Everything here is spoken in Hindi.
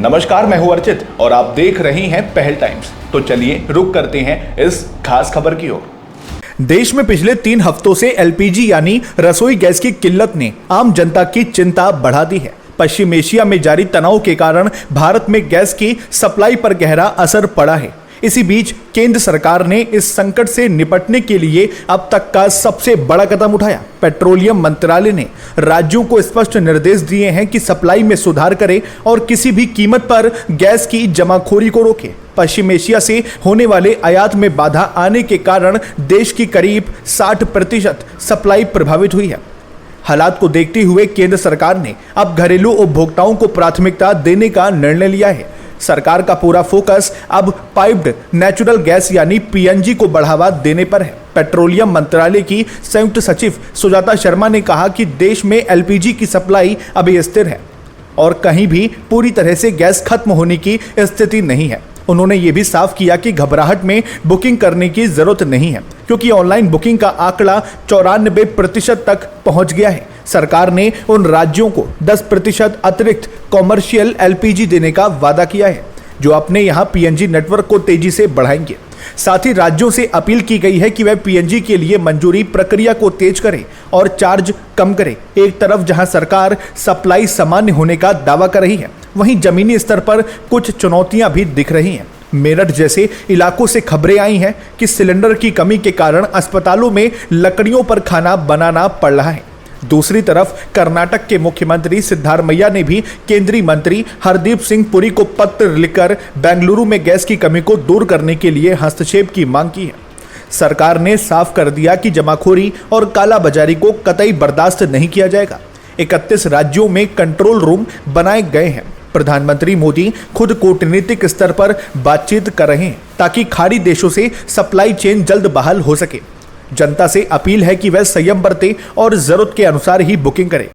नमस्कार, मैं हूं अर्चित और आप देख रहे हैं पहल टाइम्स। तो चलिए रुक करते हैं इस खास खबर की ओर। देश में पिछले 3 हफ्तों से एलपीजी यानी रसोई गैस की किल्लत ने आम जनता की चिंता बढ़ा दी है। पश्चिम एशिया में जारी तनाव के कारण भारत में गैस की सप्लाई पर गहरा असर पड़ा है। इसी बीच केंद्र सरकार ने इस संकट से निपटने के लिए अब तक का सबसे बड़ा कदम उठाया। पेट्रोलियम मंत्रालय ने राज्यों को स्पष्ट निर्देश दिए हैं कि सप्लाई में सुधार करें और किसी भी कीमत पर गैस की जमाखोरी को रोके। पश्चिम एशिया से होने वाले आयात में बाधा आने के कारण देश की करीब 60% सप्लाई प्रभावित हुई है। हालात को देखते हुए केंद्र सरकार ने अब घरेलू उपभोक्ताओं को प्राथमिकता देने का निर्णय लिया है। सरकार का पूरा फोकस अब पाइप्ड नेचुरल गैस यानी पीएनजी को बढ़ावा देने पर है। पेट्रोलियम मंत्रालय की संयुक्त सचिव सुजाता शर्मा ने कहा कि देश में एलपीजी की सप्लाई अभी स्थिर है और कहीं भी पूरी तरह से गैस खत्म होने की स्थिति नहीं है। उन्होंने ये भी साफ किया कि घबराहट में बुकिंग करने की जरूरत नहीं है, क्योंकि ऑनलाइन बुकिंग का आंकड़ा 94% तक पहुंच गया है। सरकार ने उन राज्यों को 10% अतिरिक्त कॉमर्शियल एलपीजी देने का वादा किया है, जो अपने यहां पीएनजी नेटवर्क को तेजी से बढ़ाएंगे। साथ ही राज्यों से अपील की गई है कि वह पीएनजी के लिए मंजूरी प्रक्रिया को तेज करें और चार्ज कम करें। एक तरफ जहां सरकार सप्लाई सामान्य होने का दावा कर रही है, वहीं जमीनी स्तर पर कुछ चुनौतियां भी दिख रही हैं। मेरठ जैसे इलाकों से खबरें आई हैं कि सिलेंडर की कमी के कारण अस्पतालों में लकड़ियों पर खाना बनाना पड़ रहा है। दूसरी तरफ कर्नाटक के मुख्यमंत्री सिद्धारमैया ने भी केंद्रीय मंत्री हरदीप सिंह पुरी को पत्र लिखकर बेंगलुरु में गैस की कमी को दूर करने के लिए हस्तक्षेप की मांग की है। सरकार ने साफ कर दिया कि जमाखोरी और कालाबाजारी को कतई बर्दाश्त नहीं किया जाएगा। 31 राज्यों में कंट्रोल रूम बनाए गए हैं। प्रधानमंत्री मोदी खुद कूटनीतिक स्तर पर बातचीत कर रहे हैं ताकि खाड़ी देशों से सप्लाई चेन जल्द बहाल हो सके। जनता से अपील है कि वह संयम बरते और जरूरत के अनुसार ही बुकिंग करे।